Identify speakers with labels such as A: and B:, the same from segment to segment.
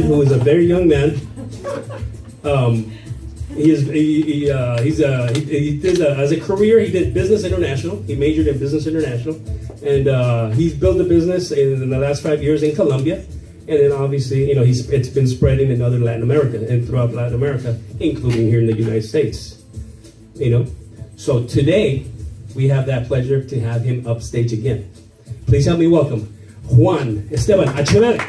A: who is a very young man. As a career, he did business international. He majored in business international, and he's built a business in the last 5 years in Colombia, and then obviously, it's been spreading in other Latin America and throughout Latin America, including here in the United States. So today we have that pleasure to have him upstage again. Please help me welcome Juan Esteban Echeverri.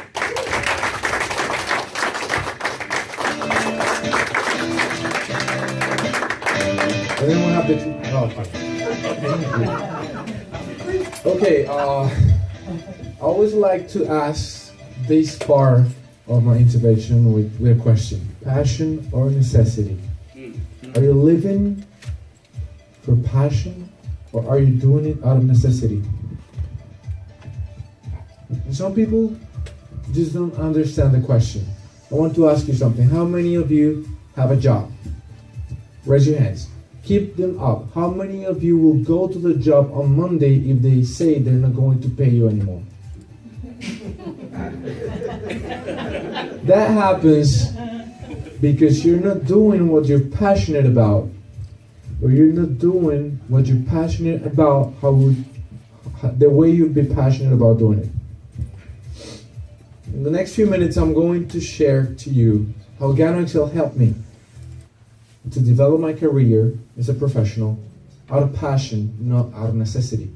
B: Anyone have the okay, I always like to ask this part of my intervention with a question. Passion or necessity? Are you living for passion, or are you doing it out of necessity? Some people just don't understand the question. I want to ask you something. How many of you have a job? Raise your hands. Keep them up. How many of you will go to the job on Monday if they say they're not going to pay you anymore? That happens because you're not doing what you're passionate about, or you're not doing what you're passionate about the way you'd be passionate about doing it. In the next few minutes, I'm going to share to you how Gano Excel helped me to develop my career as a professional out of passion, not out of necessity.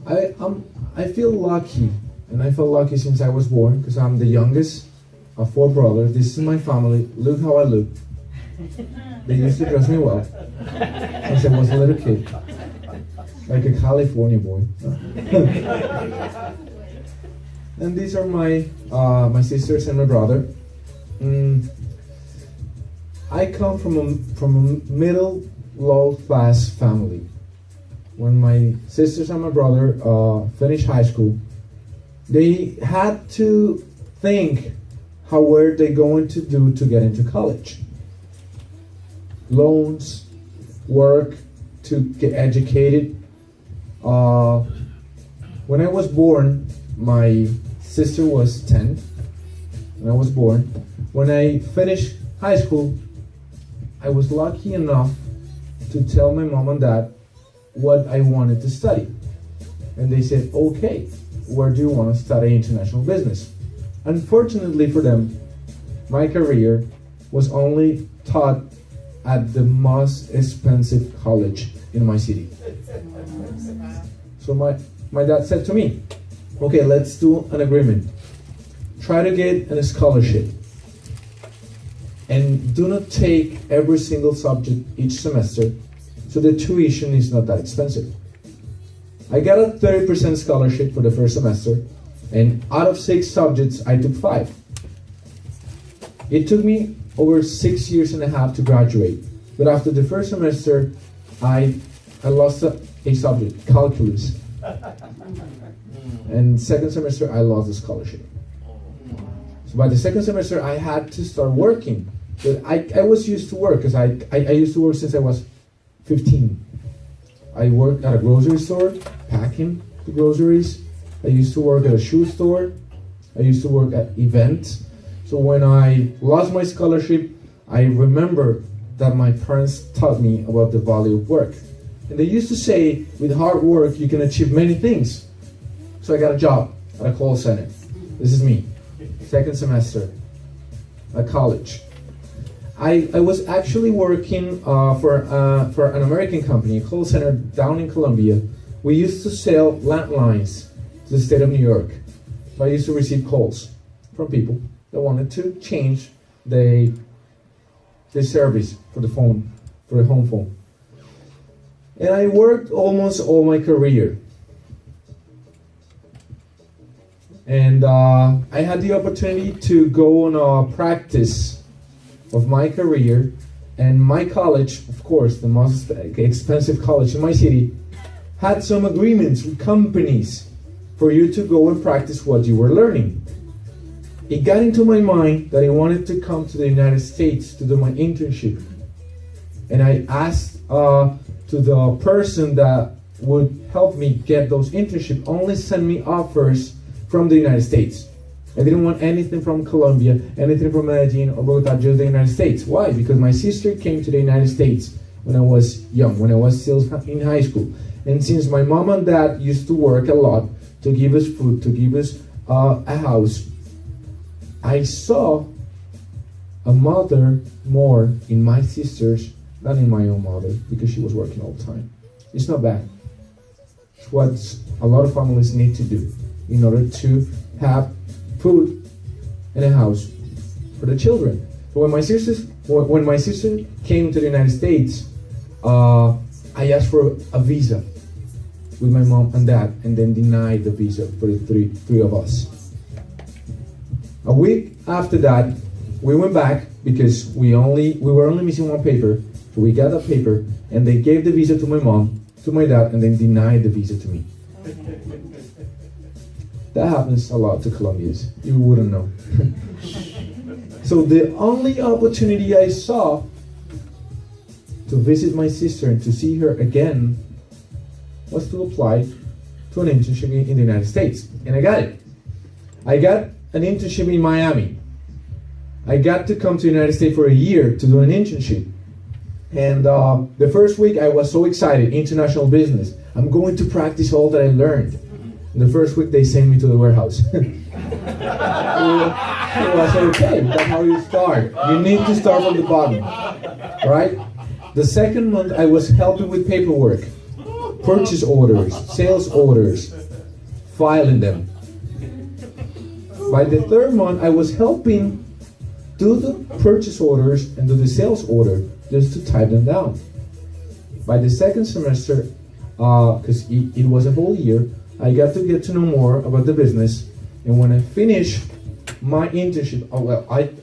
B: I feel lucky, and I felt lucky since I was born, because I'm the youngest of 4 brothers. This is my family. Look how I look. They used to dress me well since I was a little kid, like a California boy. And these are my sisters and my brother. I come from a middle, low-class family. When my sisters and my brother finished high school, they had to think how were they going to do to get into college. Loans, work to get educated. When I was born, my sister was 10 when I was born. When I finished high school, I was lucky enough to tell my mom and dad what I wanted to study. And they said, okay, where do you want to study international business? Unfortunately for them, my career was only taught at the most expensive college in my city. So my dad said to me, okay, let's do an agreement. Try to get a scholarship. And do not take every single subject each semester, so the tuition is not that expensive. I got a 30% scholarship for the first semester, and out of 6 subjects, I took 5. It took me over 6 years and a half to graduate, but after the first semester, I lost a subject, calculus. And second semester, I lost the scholarship. So by the second semester, I had to start working. But I was used to work, because I used to work since I was 15. I worked at a grocery store, packing the groceries. I used to work at a shoe store. I used to work at events. So when I lost my scholarship, I remember that my parents taught me about the value of work. And they used to say, with hard work, you can achieve many things. So I got a job at a call center. This is me. Second semester at college. I was actually working for an American company, a call center down in Colombia. We used to sell landlines to the state of New York. So I used to receive calls from people that wanted to change the service for the phone, for the home phone. And I worked almost all my career. And I had the opportunity to go on a practice of my career, and my college, of course, the most expensive college in my city, had some agreements with companies for you to go and practice what you were learning. It got into my mind that I wanted to come to the United States to do my internship. And I asked to the person that would help me get those internships, only send me offers from the United States. I didn't want anything from Colombia, anything from Medellin or Bogota, just the United States. Why? Because my sister came to the United States when I was young, when I was still in high school. And since my mom and dad used to work a lot to give us food, to give us a house, I saw a mother more in my sisters than in my own mother, because she was working all the time. It's not bad. It's what a lot of families need to do in order to have food and a house for the children. So when my sister came to the United States, I asked for a visa with my mom and dad, and then denied the visa for the three of us. A week after that, we went back because we were only missing one paper. So we got a paper, and they gave the visa to my mom, to my dad, and then denied the visa to me. That happens a lot to Colombians. You wouldn't know. So the only opportunity I saw to visit my sister and to see her again was to apply to an internship in the United States. And I got it. I got an internship in Miami. I got to come to the United States for a year to do an internship. And the first week I was so excited, international business. I'm going to practice all that I learned. And the first week they sent me to the warehouse. It was okay, that's how you start. You need to start from the bottom, right? The second month I was helping with paperwork, purchase orders, sales orders, filing them. By the third month I was helping do the purchase orders and do the sales order, just to type them down. By the second semester, because it was a whole year, I got to know more about the business. And when I finished my internship,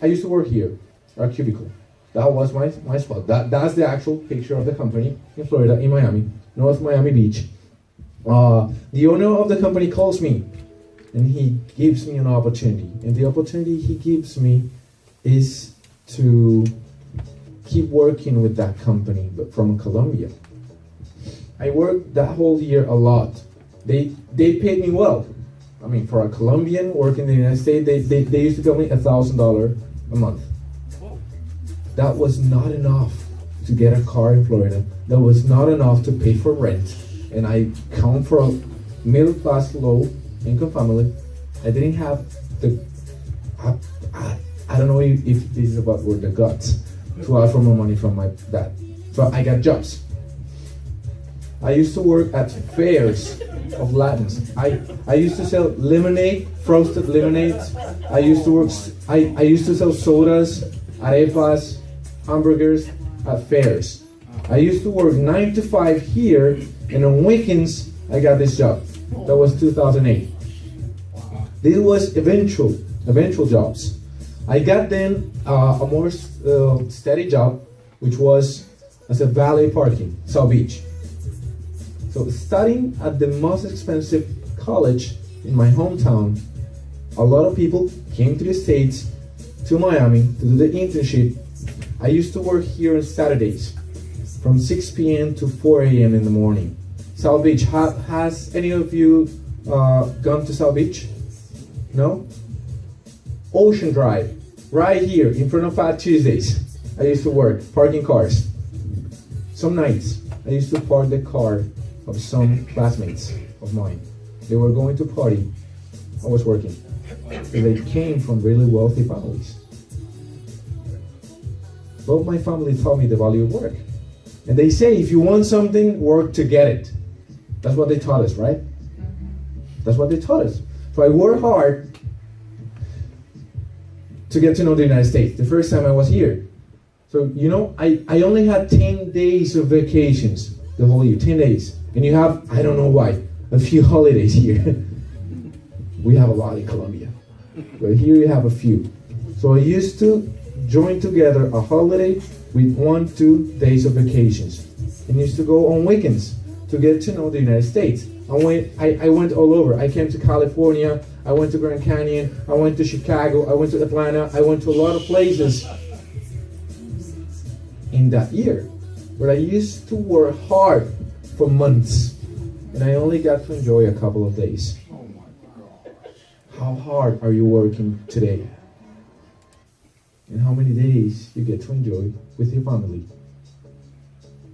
B: I used to work here, our cubicle. That was my spot. That's the actual picture of the company in Florida, in Miami, North Miami Beach. The owner of the company calls me, and he gives me an opportunity. And the opportunity he gives me is to keep working with that company, but from Colombia. I worked that whole year a lot. They paid me well. I mean, for a Colombian working in the United States, they used to pay me $1,000 a month. That was not enough to get a car in Florida. That was not enough to pay for rent. And I come from a middle-class, low-income family. I didn't have I don't know if this is about word, the guts to ask for more money from my dad. So I got jobs. I used to work at fairs of Latins. I used to sell lemonade, frosted lemonades. I used to sell sodas, arepas, hamburgers at fairs. I used to work 9 to 5 here, and on weekends I got this job. That was 2008. This was eventual jobs. I got then a more steady job, which was as a valet parking, South Beach. So studying at the most expensive college in my hometown, a lot of people came to the States, to Miami, to do the internship. I used to work here on Saturdays from 6 p.m. to 4 a.m. in the morning. South Beach, has any of you gone to South Beach? No? Ocean Drive, right here in front of Fat Tuesdays. I used to work, parking cars. Some nights, I used to park the car of some classmates of mine. They were going to party. I was working. So they came from really wealthy families. Both my family taught me the value of work. And they say, if you want something, work to get it. That's what they taught us, right? That's what they taught us. So I worked hard to get to know the United States the first time I was here. So, you know, I only had 10 days of vacations the whole year, 10 days. And you have, I don't know why, a few holidays here. We have a lot in Colombia, but here you have a few. So I used to join together a holiday with 1-2 days of vacations. And used to go on weekends to get to know the United States. I went all over. I came to California, I went to Grand Canyon, I went to Chicago, I went to Atlanta, I went to a lot of places in that year. But I used to work hard for months, and I only got to enjoy a couple of days. how hard are you working today? And how many days you get to enjoy with your family?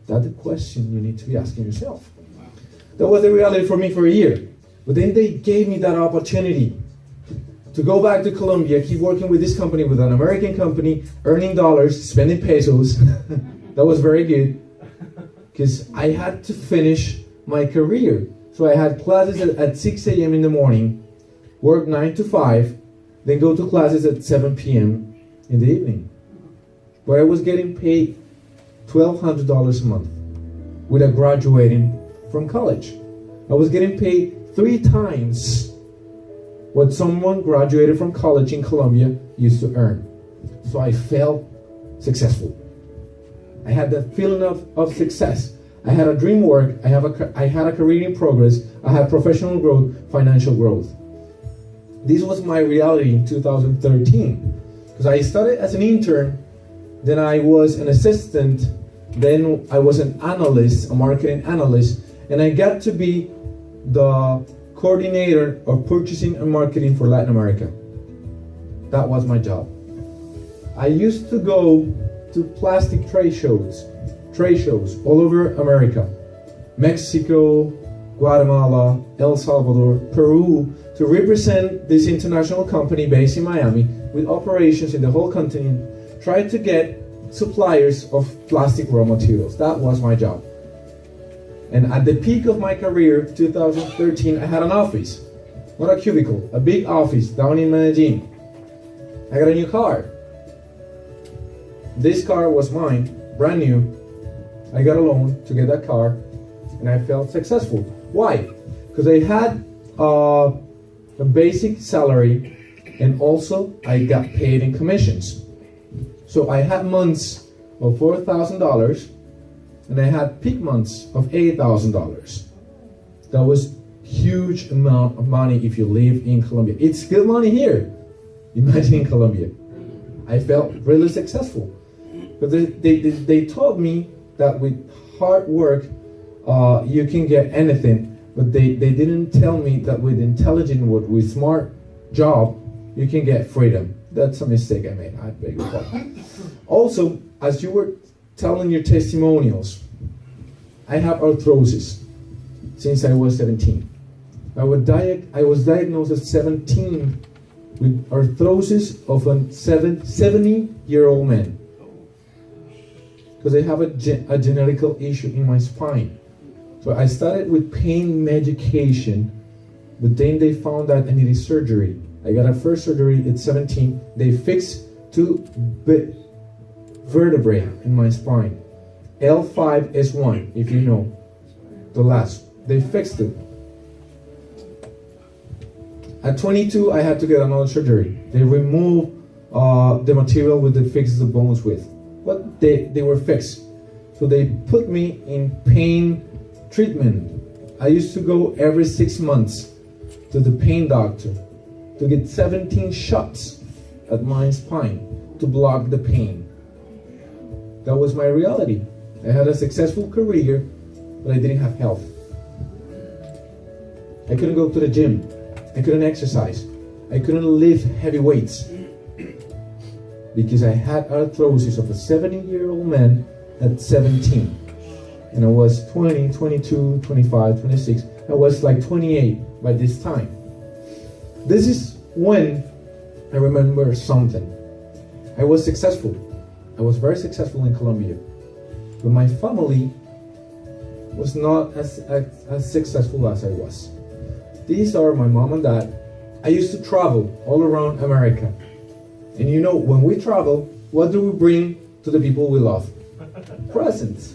B: That's the question you need to be asking yourself. That was the reality for me for a year. But then they gave me that opportunity to go back to Colombia, keep working with this company, with an American company, earning dollars, spending pesos. That was very good, because I had to finish my career. So I had classes at 6 a.m. in the morning, work 9 to 5, then go to classes at 7 p.m. in the evening. But I was getting paid $1,200 a month without graduating from college. I was getting paid 3 times what someone graduated from college in Colombia used to earn. So I felt successful. I had that feeling of success. I had a dream work, I had a career in progress, I had professional growth, financial growth. This was my reality in 2013. Because I started as an intern, then I was an assistant, then I was an analyst, a marketing analyst, and I got to be the coordinator of purchasing and marketing for Latin America. That was my job. I used to go to plastic trade shows all over America. Mexico, Guatemala, El Salvador, Peru, to represent this international company based in Miami with operations in the whole continent, try to get suppliers of plastic raw materials. That was my job. And at the peak of my career, 2013, I had an office, not a cubicle, a big office down in Medellin. I got a new car. This car was mine, brand new. I got a loan to get that car, and I felt successful. Why? Because I had a basic salary, and also I got paid in commissions. So I had months of $4,000, and I had peak months of $8,000. That was huge amount of money if you live in Colombia. It's good money here. Imagine in Colombia. I felt really successful. But they taught me that with hard work, you can get anything. But they didn't tell me that with intelligent work, with smart job, you can get freedom. That's a mistake I made. I beg your pardon. Also, as you were telling your testimonials, I have arthrosis since I was 17. I was diagnosed at 17 with arthrosis of a 70-year-old man, because I have a genetic issue in my spine. So I started with pain medication, but then they found that I needed surgery. I got a first surgery at 17. They fixed 2 vertebrae in my spine. L5S1, if you know, the last. They fixed it. At 22, I had to get another surgery. They removed the material with the fix the bones with. But they were fixed. So they put me in pain treatment. I used to go every 6 months to the pain doctor to get 17 shots at my spine to block the pain. That was my reality. I had a successful career, but I didn't have health. I couldn't go to the gym. I couldn't exercise. I couldn't lift heavy weights because I had arthrosis of a 70-year-old man at 17. And I was 20, 22, 25, 26. I was like 28 by this time. This is when I remember something. I was successful. I was very successful in Colombia. But my family was not as successful as I was. These are my mom and dad. I used to travel all around America. And you know, when we travel, what do we bring to the people we love? Presents.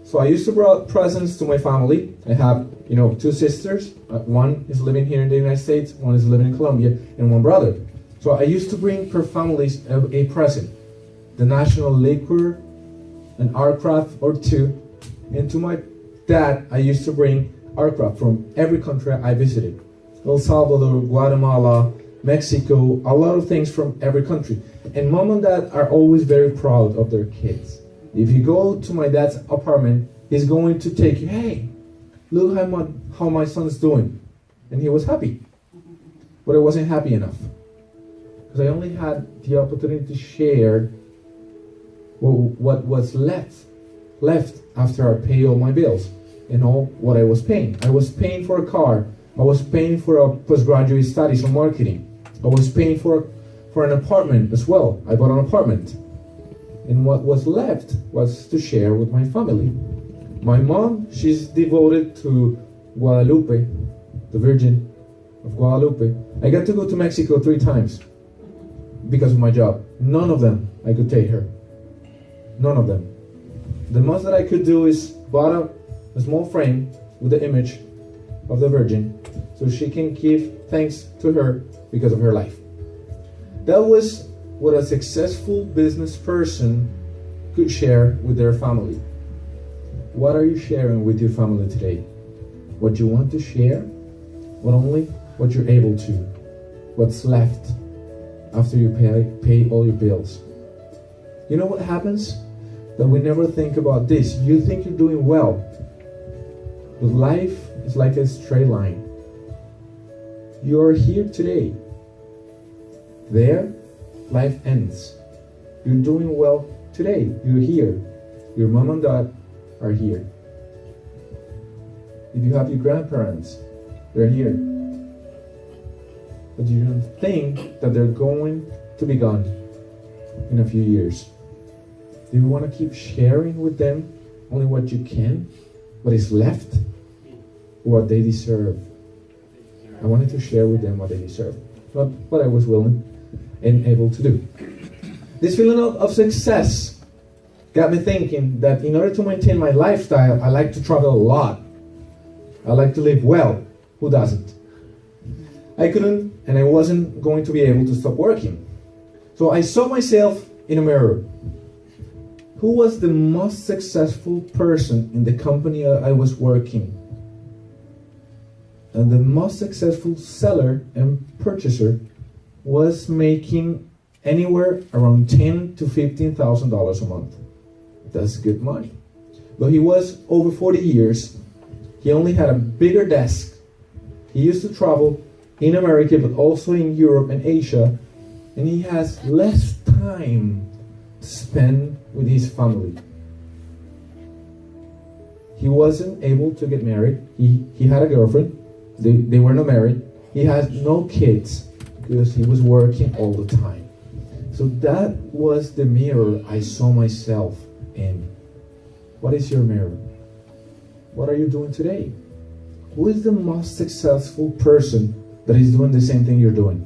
B: So I used to bring presents to my family. I have, 2 sisters. One is living here in the United States, one is living in Colombia, and 1 brother. So I used to bring per families a present. The national liquor, an aircraft or 2. And to my dad, I used to bring aircraft from every country I visited. El Salvador, Guatemala, Mexico, a lot of things from every country. And mom and dad are always very proud of their kids. If you go to my dad's apartment, he's going to take you, hey, look how my son's doing. And he was happy. but I wasn't happy enough. Because I only had the opportunity to share what was left after I paid all my bills and all what I was paying. I was paying for a car. I was paying for a postgraduate studies on marketing. I was paying for an apartment as well. I bought an apartment. And what was left was to share with my family. My mom, she's devoted to Guadalupe, the Virgin of Guadalupe. I got to go to Mexico 3 times because of my job. None of them I could take her. None of them. The most that I could do is bought a small frame with the image of the Virgin so she can give thanks to her because of her life. That was what a successful business person could share with their family. What are you sharing with your family today? What you want to share, but only what you're able to. What's left after you pay all your bills. You know what happens? That we never think about this. You think you're doing well, but life is like a straight line. You're here today. There, life ends. You're doing well today. You're here. Your mom and dad are here. If you have your grandparents, they're here. But you don't think that they're going to be gone in a few years. Do you want to keep sharing with them only what you can, what is left, or what they deserve? I wanted to share with them what they deserve, not what I was willing and able to do. This feeling of success got me thinking that in order to maintain my lifestyle, I like to travel a lot. I like to live well. Who doesn't? I couldn't, and I wasn't going to be able to stop working. So I saw myself in a mirror. Who was the most successful person in the company I was working? And the most successful seller and purchaser was making anywhere around $10,000 to $15,000 a month. That's good money. But he was over 40 years. He only had a bigger desk. He used to travel in America, but also in Europe and Asia. And he has less time to spend with his family. He wasn't able to get married. He had a girlfriend. They were not married. He had no kids because he was working all the time. So that was the mirror I saw myself in. What is your mirror? What are you doing today? Who is the most successful person that is doing the same thing you're doing?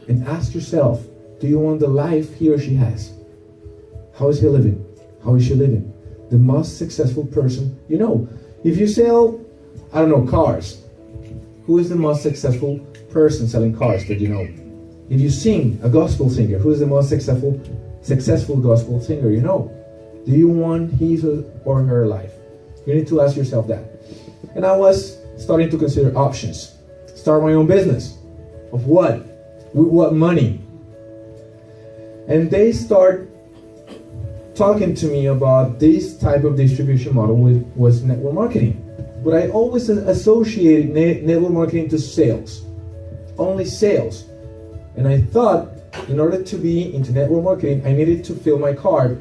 B: And ask yourself, do you want the life he or she has? How is he living? How is she living? The most successful person you know. If you sell, I don't know, cars, who is the most successful person selling cars that you know? If you sing, a gospel singer, who is the most successful gospel singer you know? Do you want his or her life? You need to ask yourself that. And I was starting to consider options. Start my own business. Of what? With what money? And they start talking to me about this type of distribution model was network marketing. But I always associated network marketing to sales. Only sales. And I thought in order to be into network marketing, I needed to fill my cart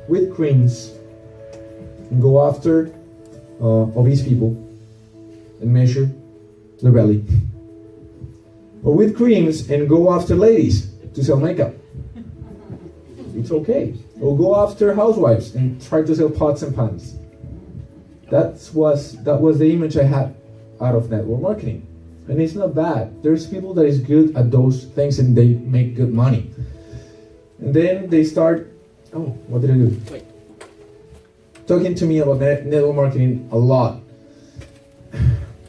B: with creams and go after obese people and measure their belly. Or with creams and go after ladies to sell makeup. It's okay. Or go after housewives and try to sell pots and pans. That was the image I had out of network marketing. And it's not bad. There's people that is good at those things and they make good money. And then they start, what did I do? Talking to me about network marketing a lot.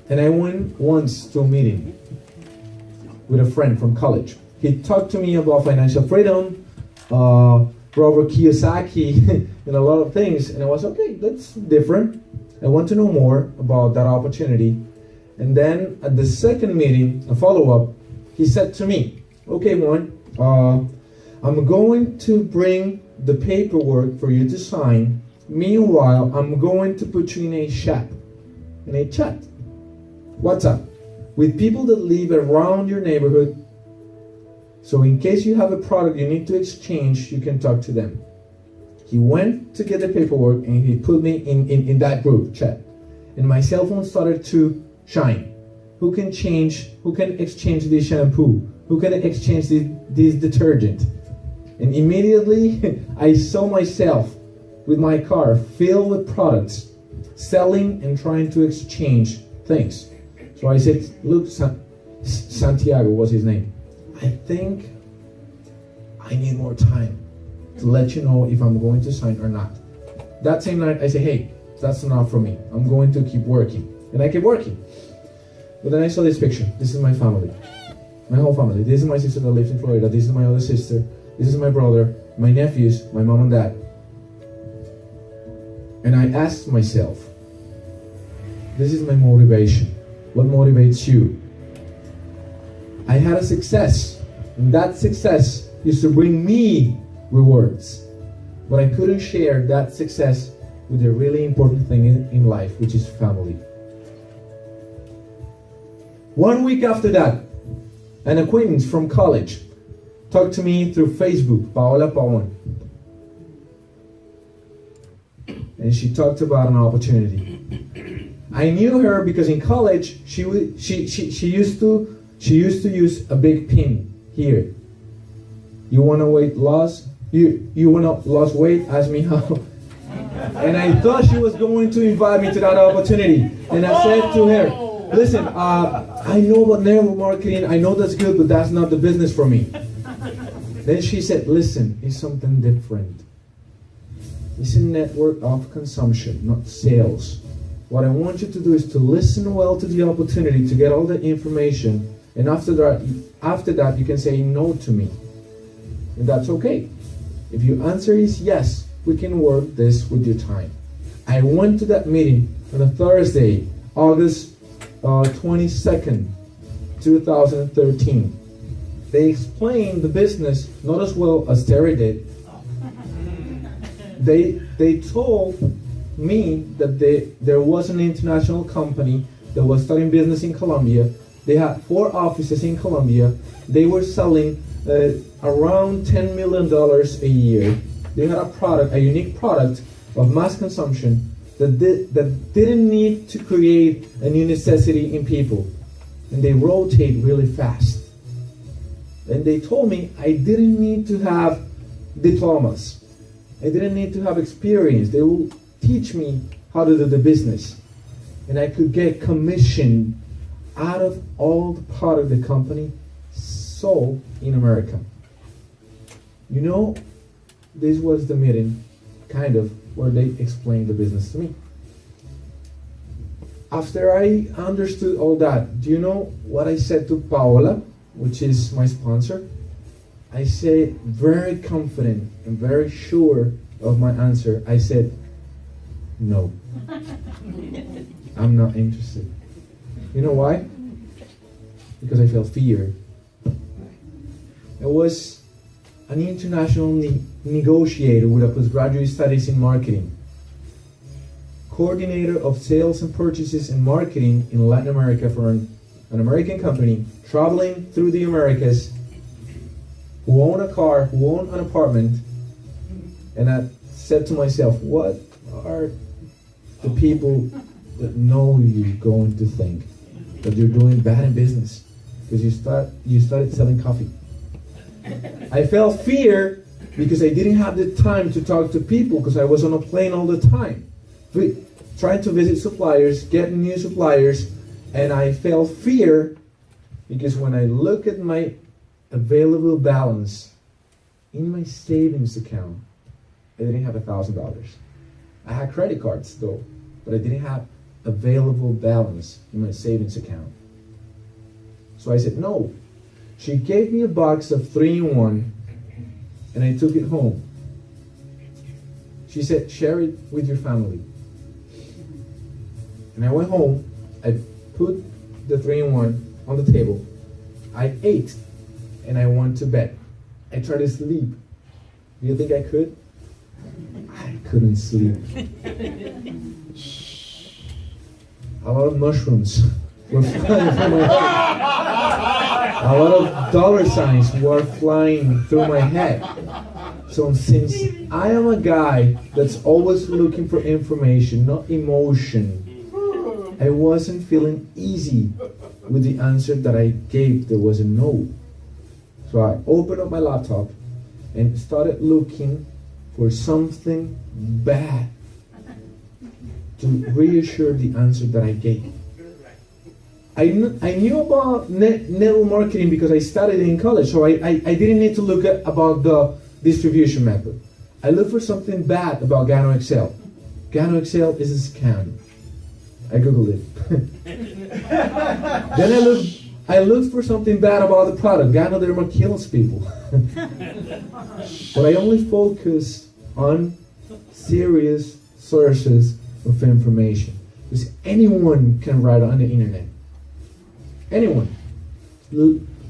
B: And I went once to a meeting with a friend from college. He talked to me about financial freedom, Robert Kiyosaki, and a lot of things. And I was, okay, that's different. I want to know more about that opportunity. And then at the second meeting, a follow-up, he said to me, okay, Juan, I'm going to bring the paperwork for you to sign. Meanwhile, I'm going to put you in a chat. WhatsApp. with people that live around your neighborhood. So in case you have a product you need to exchange, you can talk to them. He went to get the paperwork and he put me in that group chat. And my cell phone started to shine. Who can exchange this shampoo? Who can exchange this detergent? And immediately I saw myself with my car filled with products, selling and trying to exchange things. So I said, look, Santiago was his name. I think I need more time to let you know if I'm going to sign or not. That same night I said, hey, that's enough for me. I'm going to keep working. And I kept working. But then I saw this picture. This is my family. My whole family. This is my sister that lives in Florida. This is my other sister. This is my brother, my nephews, my mom and dad. And I asked myself, this is my motivation. What motivates you? I had a success. And that success used to bring me rewards. But I couldn't share that success with a really important thing in life, which is family. 1 week after that, an acquaintance from college talked to me through Facebook, Paola Pavon. And she talked about an opportunity. I knew her because in college she used to use a big pin here. You want to weight loss? You want to lose weight? Ask me how. And I thought she was going to invite me to that opportunity. And I said to her, listen, I know about network marketing. I know that's good, but that's not the business for me. Then she said, listen, it's something different. It's a network of consumption, not sales. What I want you to do is to listen well to the opportunity, to get all the information, and after that you can say no to me. And that's okay. If your answer is yes, we can work this with your time. I went to that meeting on a Thursday, August 22nd, 2013. They explained the business not as well as Terry did. They told me that there was an international company that was starting business in Colombia. They had 4 offices in Colombia. They were selling around $10 million a year. They had a unique product of mass consumption that didn't need to create a new necessity in people. And they rotate really fast. And they told me I didn't need to have diplomas. I didn't need to have experience. They will teach me how to do the business. And I could get commission out of all the product the company sold in America. You know, this was the meeting, kind of, where they explained the business to me. After I understood all that, do you know what I said to Paola, which is my sponsor? I said, very confident and very sure of my answer, I said, no. I'm not interested. You know why? Because I felt fear. I was an international negotiator with a postgraduate studies in marketing, coordinator of sales and purchases and marketing in Latin America for an American company, traveling through the Americas, who own a car, who own an apartment. And I said to myself, what are the people that know you going to think? That you're doing bad in business because you started selling coffee. I felt fear because I didn't have the time to talk to people because I was on a plane all the time, trying to visit suppliers, get new suppliers, and I felt fear because when I look at my available balance in my savings account, I didn't have $1,000. I had credit cards though, but I didn't have available balance in my savings account. So I said no. She gave me a box of 3-in-1 and I took it home. She said, share it with your family. And I went home, I put the 3-in-1 on the table, I ate, and I went to bed. I tried to sleep. Do you think I could? I couldn't sleep. A lot of mushrooms were flying through my head. A lot of dollar signs were flying through my head. So since I am a guy that's always looking for information, not emotion, I wasn't feeling easy with the answer that I gave. There was a no. So I opened up my laptop and started looking for something bad to reassure the answer that I gave. I knew about network marketing because I studied it in college, so I didn't need to look at about the distribution method. I looked for something bad about Gano Excel. Gano Excel is a scam. I googled it. Then I looked for something bad about the product. Ganoderma kills people. But I only focused on serious sources of information. Because anyone can write on the internet. Anyone.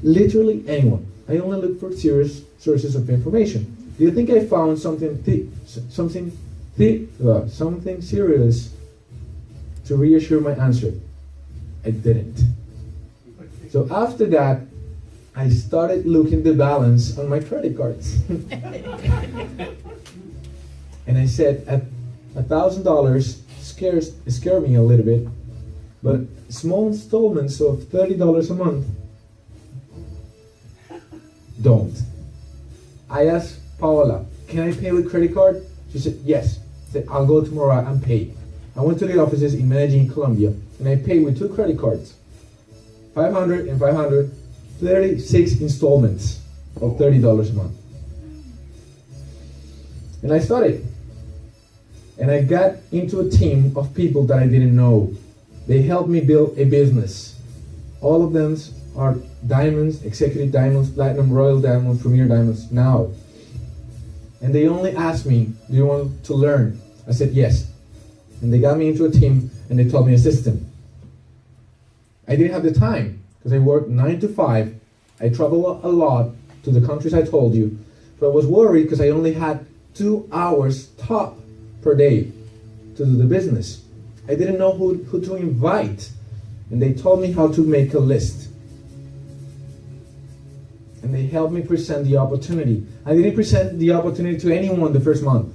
B: Literally anyone. I only look for serious sources of information. Do you think I found something serious to reassure my answer? I didn't. So after that, I started looking the balance on my credit cards. And I said, at $1,000 scared me a little bit, but small installments of $30 a month, don't. I asked Paola, can I pay with credit card? She said, yes. I said, I'll go tomorrow and pay. I went to the offices in Medellin, Colombia, and I paid with 2 credit cards. 500 and 500, 36 installments of $30 a month. And I started. And I got into a team of people that I didn't know. They helped me build a business. All of them are diamonds, executive diamonds, platinum, royal diamonds, premier diamonds now. And they only asked me, do you want to learn? I said yes. And they got me into a team and they taught me a system. I didn't have the time because I worked 9 to 5. I traveled a lot to the countries I told you. So I was worried because I only had 2 hours top per day to do the business. I didn't know who to invite. And they told me how to make a list. And they helped me present the opportunity. I didn't present the opportunity to anyone the first month.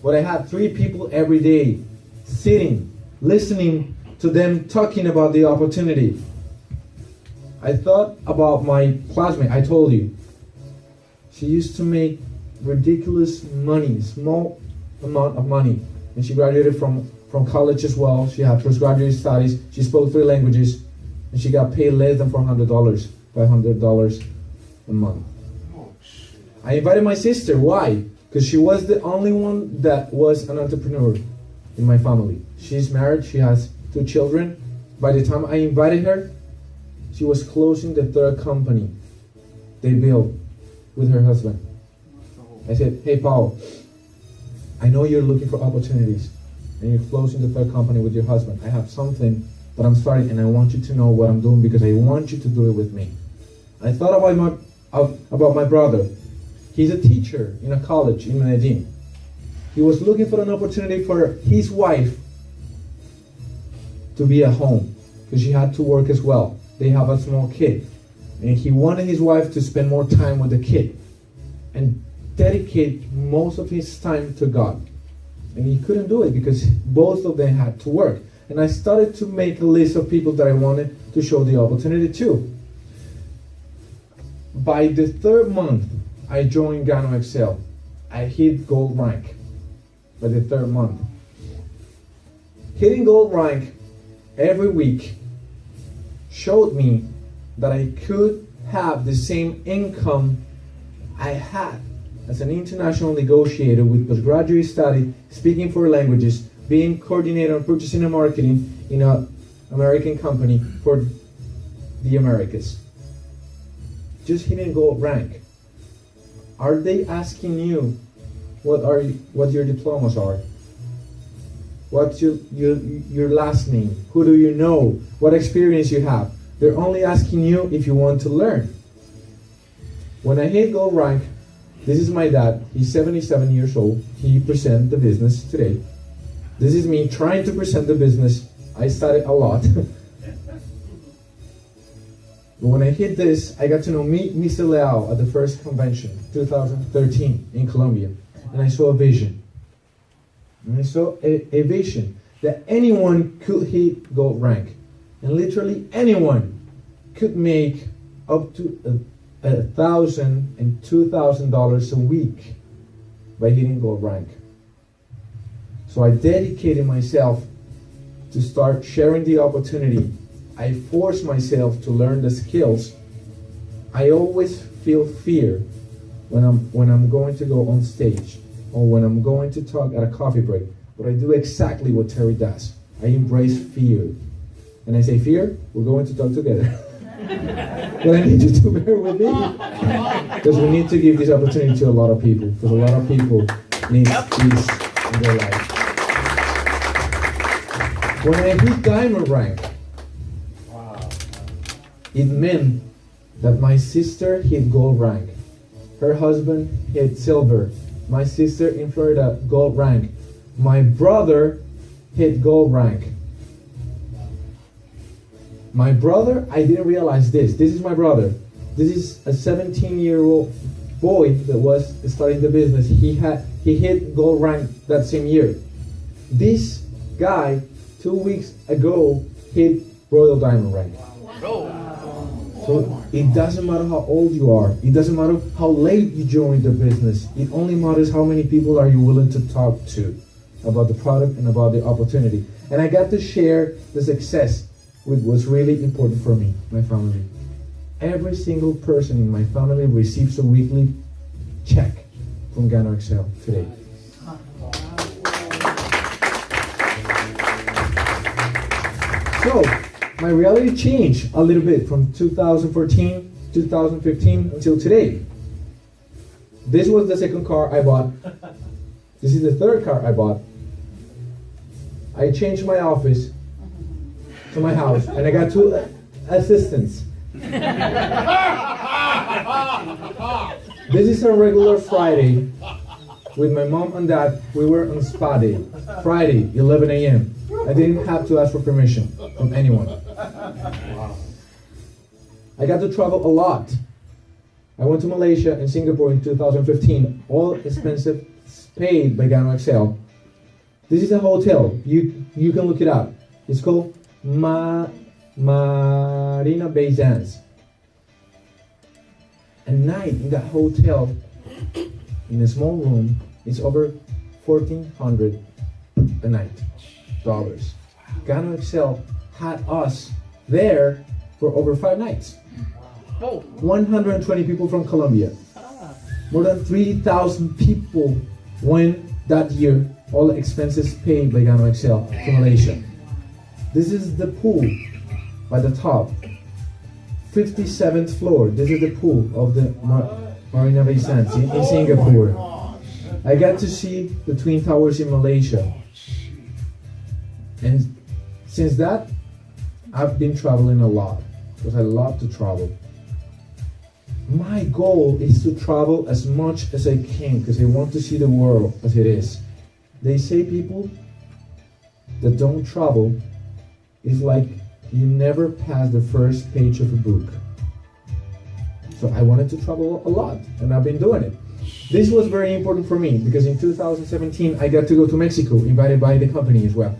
B: But I had 3 people every day sitting, listening to them talking about the opportunity. I thought about my classmate, I told you. She used to make ridiculous money, small amount of money. And she graduated from college as well. She had postgraduate studies. She spoke 3 languages. And she got paid less than $400, $500 a month. I invited my sister. Why? Because she was the only one that was an entrepreneur in my family. She's married. She has 2 children. By the time I invited her, she was closing the 3rd company they built with her husband. I said, hey, Paul, I know you're looking for opportunities and you're closing the 3rd company with your husband. I have something that I'm starting and I want you to know what I'm doing because I want you to do it with me. I thought about my brother. He's a teacher in a college in Medellin. He was looking for an opportunity for his wife to be at home because she had to work as well. They have a small kid. And he wanted his wife to spend more time with the kid and dedicate most of his time to God. And he couldn't do it because both of them had to work. And I started to make a list of people that I wanted to show the opportunity to. By the 3rd month, I joined Gano Excel. I hit gold rank by the 3rd month. Hitting gold rank every week showed me that I could have the same income I had as an international negotiator with postgraduate study, speaking 4 languages, being coordinator on purchasing and marketing in an American company for the Americas. Just hitting gold rank. Are they asking you what your diplomas are? What's your last name? Who do you know? What experience you have? They're only asking you if you want to learn. When I hit gold rank, this is my dad. He's 77 years old. He presents the business today. This is me trying to present the business. I studied a lot. But when I hit this, I got to know Mr. Leal at the first convention, 2013, in Colombia. And I saw a vision. And I saw a vision that anyone could hit gold rank. And literally anyone could make up to $1,000 and $2,000 a week by hitting gold rank. So I dedicated myself to start sharing the opportunity. I forced myself to learn the skills. I always feel fear when I'm going to go on stage or when I'm going to talk at a coffee break. But I do exactly what Terry does. I embrace fear. And I say, fear, we're going to talk together. But I need you to bear with me. Because we need to give this opportunity to a lot of people. Because a lot of people need peace in their life. When I hit diamond rank, it meant that my sister hit gold rank. Her husband hit silver. My sister in Florida, gold rank. My brother hit gold rank. My brother, I didn't realize this. This is my brother. This is a 17-year-old boy that was starting the business. He hit gold rank that same year. This guy, 2 weeks ago, hit royal diamond rank. So it doesn't matter how old you are. It doesn't matter how late you joined the business. It only matters how many people are you willing to talk to about the product and about the opportunity. And I got to share the success with what's really important for me, my family. Every single person in my family receives a weekly check from Gano Excel today. So, my reality changed a little bit from 2014, 2015 until today. This was the second car I bought. This is the third car I bought. I changed my office to my house, and I got 2 assistants. This is a regular Friday with my mom and dad. We were on spa day. Friday, 11 a.m. I didn't have to ask for permission from anyone. I got to travel a lot. I went to Malaysia and Singapore in 2015. All expenses paid by Gano Excel. This is a hotel. You can look it up. It's called Marina Bay Sands. A night in that hotel, in a small room, is over $1,400 a night. Gano Excel had us there for over 5 nights. 120 people from Colombia. More than 3,000 people went that year, all expenses paid by Gano Excel to Malaysia. This is the pool by the top. 57th floor. This is the pool of the Marina Bay Sands in Singapore. I got to see the Twin Towers in Malaysia. And since that, I've been traveling a lot because I love to travel. My goal is to travel as much as I can because I want to see the world as it is. They say people that don't travel is like you never pass the first page of a book. So I wanted to travel a lot, and I've been doing it. This was very important for me because in 2017 I got to go to Mexico, invited by the company as well.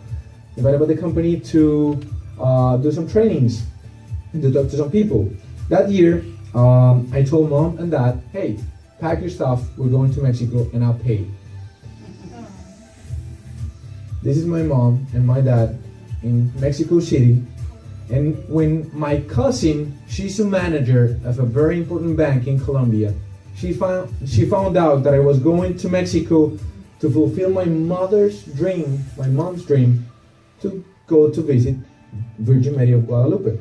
B: Invited by the company to do some trainings and to talk to some people. That year, I told mom and dad, hey, pack your stuff, we're going to Mexico and I'll pay. This is my mom and my dad in Mexico City. And when my cousin, she's a manager of a very important bank in Colombia, she found out that I was going to Mexico to fulfill my mom's dream, to go to visit Virgin Mary of Guadalupe.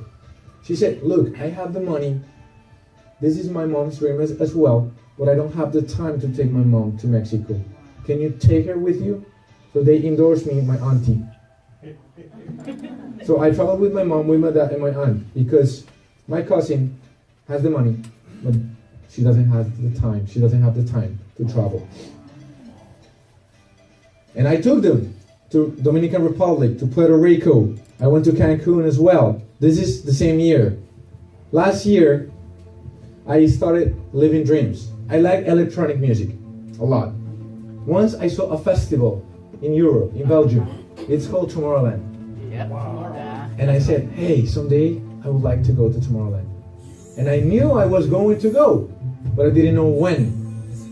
B: She said, look, I have the money. This is my mom's dream as well, but I don't have the time to take my mom to Mexico. Can you take her with you? So they endorsed me, my auntie. So I traveled with my mom, with my dad, and my aunt because my cousin has the money, but she doesn't have the time. She doesn't have the time to travel. And I took them to Dominican Republic, to Puerto Rico. I went to Cancun as well. This is the same year. Last year, I started living dreams. I like electronic music a lot. Once I saw a festival in Europe, in Belgium. It's called Tomorrowland.
C: Yep.
B: And I said, hey, someday I would like to go to Tomorrowland. And I knew I was going to go, but I didn't know when.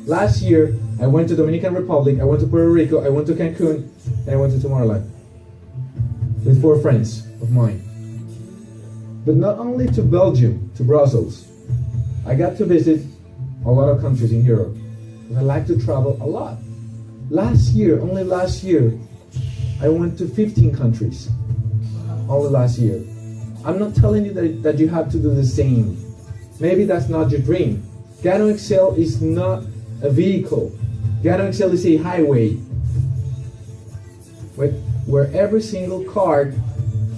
B: Last year, I went to Dominican Republic, I went to Puerto Rico, I went to Cancun, and I went to Tomorrowland with 4 friends of mine. But not only to Belgium, to Brussels. I got to visit a lot of countries in Europe. And I like to travel a lot. Last year, only last year, I went to 15 countries. Only last year. I'm not telling you that you have to do the same. Maybe that's not your dream. Gano Excel is not a vehicle. Gano Excel is a highway where every single card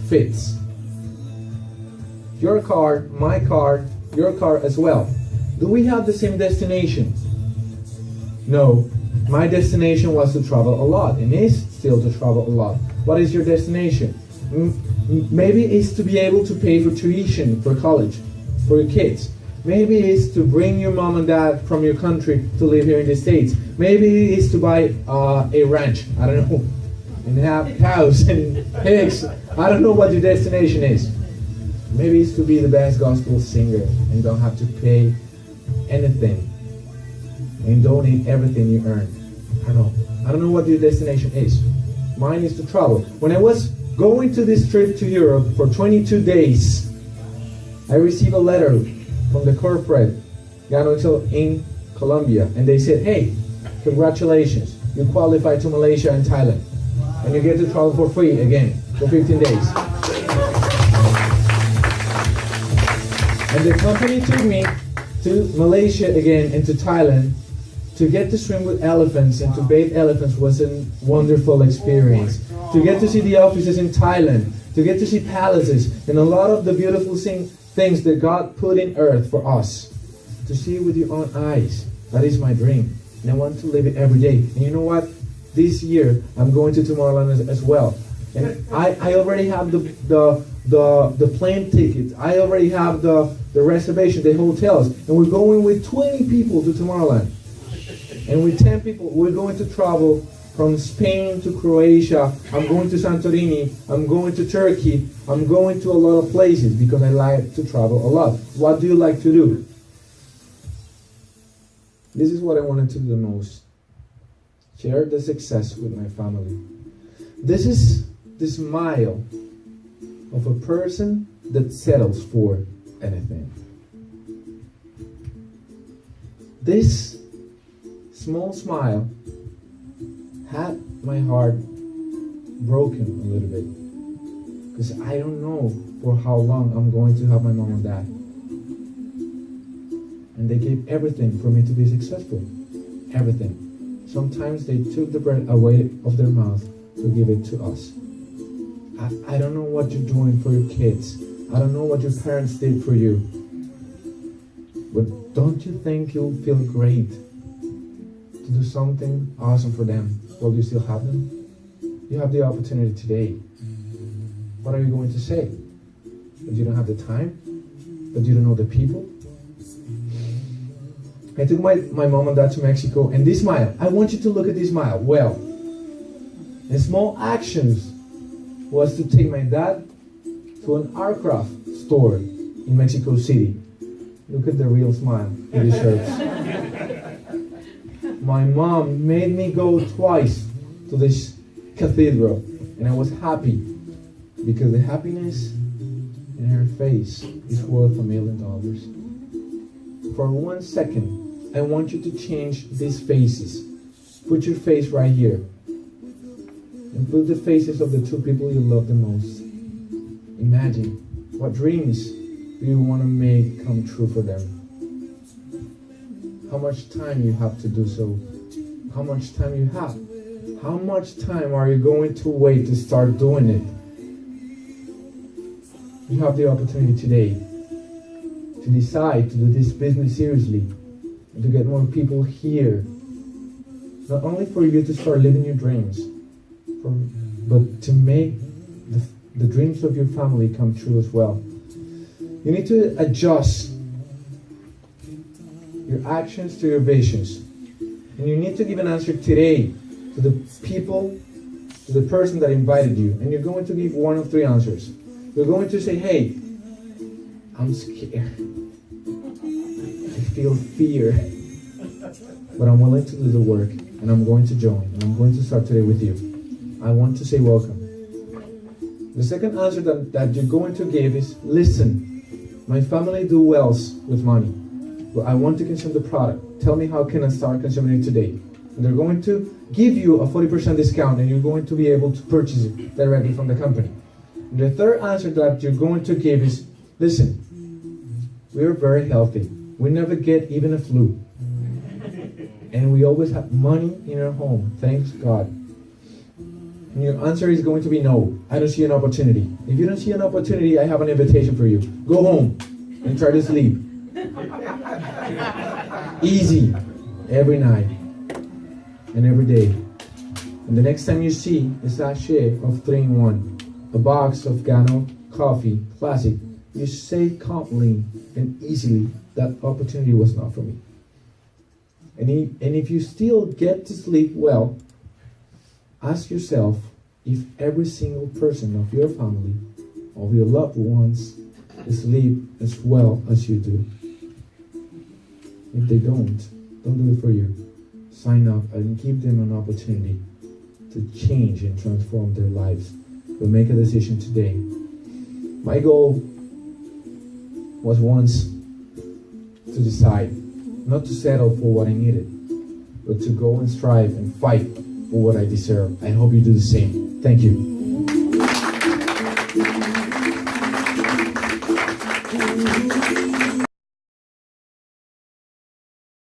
B: fits. Your car, my car, your car as well. Do we have the same destination? No. My destination was to travel a lot, and is still to travel a lot. What is your destination? Maybe it's to be able to pay for tuition for college, for your kids. Maybe it's to bring your mom and dad from your country to live here in the States. Maybe it's to buy a ranch, I don't know, and have cows and pigs. I don't know what your destination is. Maybe it's to be the best gospel singer and don't have to pay anything and donate everything you earn. I don't know what your destination is. Mine is to travel. When I was going to this trip to Europe for 22 days, I received a letter from the corporate Gano Excel in Colombia, and they said, hey, congratulations, you qualified to Malaysia and Thailand, and you get to travel for free again for 15 days. And the company took me to Malaysia again and to Thailand to get to swim with elephants and to bathe elephants was a wonderful experience. To get to see the offices in Thailand, to get to see palaces and a lot of the beautiful things that God put in earth for us. To see it with your own eyes. That is my dream. And I want to live it every day. And you know what? This year I'm going to Tomorrowland as well. And I already have the plane ticket. I already have the reservation, the hotels. And we're going with 20 people to Tomorrowland. And with 10 people, we're going to travel from Spain to Croatia. I'm going to Santorini. I'm going to Turkey. I'm going to a lot of places because I like to travel a lot. What do you like to do? This is what I wanted to do the most. Share the success with my family. This is the smile of a person that settles for anything. This small smile had my heart broken a little bit because I don't know for how long I'm going to have my mom and dad, and they gave everything for me to be successful. Everything. Sometimes they took the bread away of their mouth to give it to us. I don't know what you're doing for your kids. I don't know what your parents did for you, but don't you think you'll feel great to do something awesome for them while you still have them? You have the opportunity today. What are you going to say? That you don't have the time? That you don't know the people? I took my mom and dad to Mexico, and this smile, I want you to look at this smile. Well, and small actions was to take my dad to an aircraft store in Mexico City. Look at the real smile in the shirts. My mom made me go twice to this cathedral, and I was happy because the happiness in her face is worth $1 million. For 1 second, I want you to change these faces. Put your face right here, and put the faces of the 2 people you love the most. Imagine what dreams do you want to make come true for them. How much time you have to do so? How much time you have? How much time are you going to wait to start doing it? You have the opportunity today to decide to do this business seriously and to get more people here. Not only for you to start living your dreams, but to make the dreams of your family come true as well. You need to adjust your actions to your visions. And you need to give an answer today to the people, to the person that invited you. And you're going to give one of three answers. You're going to say, hey, I'm scared. I feel fear. But I'm willing to do the work. And I'm going to join. And I'm going to start today with you. I want to say welcome. The second answer that you're going to give is, listen, my family do well with money, but I want to consume the product. Tell me how can I start consuming it today? And they're going to give you a 40% discount, and you're going to be able to purchase it directly from the company. And the third answer that you're going to give is, listen, we're very healthy. We never get even a flu. And we always have money in our home, thanks God. And your answer is going to be no. I don't see an opportunity. If you don't see an opportunity, I have an invitation for you. Go home and try to sleep. Easy. Every night. And every day. And the next time you see a sachet of 3-in-1, a box of Gano coffee, classic, you say calmly and easily, that opportunity was not for me. And if you still get to sleep well, ask yourself if every single person of your family, of your loved ones, sleep as well as you do. If they don't do it for you. Sign up and give them an opportunity to change and transform their lives. But make a decision today. My goal was once to decide not to settle for what I needed, but to go and strive and fight for what I deserve. I hope you do the same. Thank you.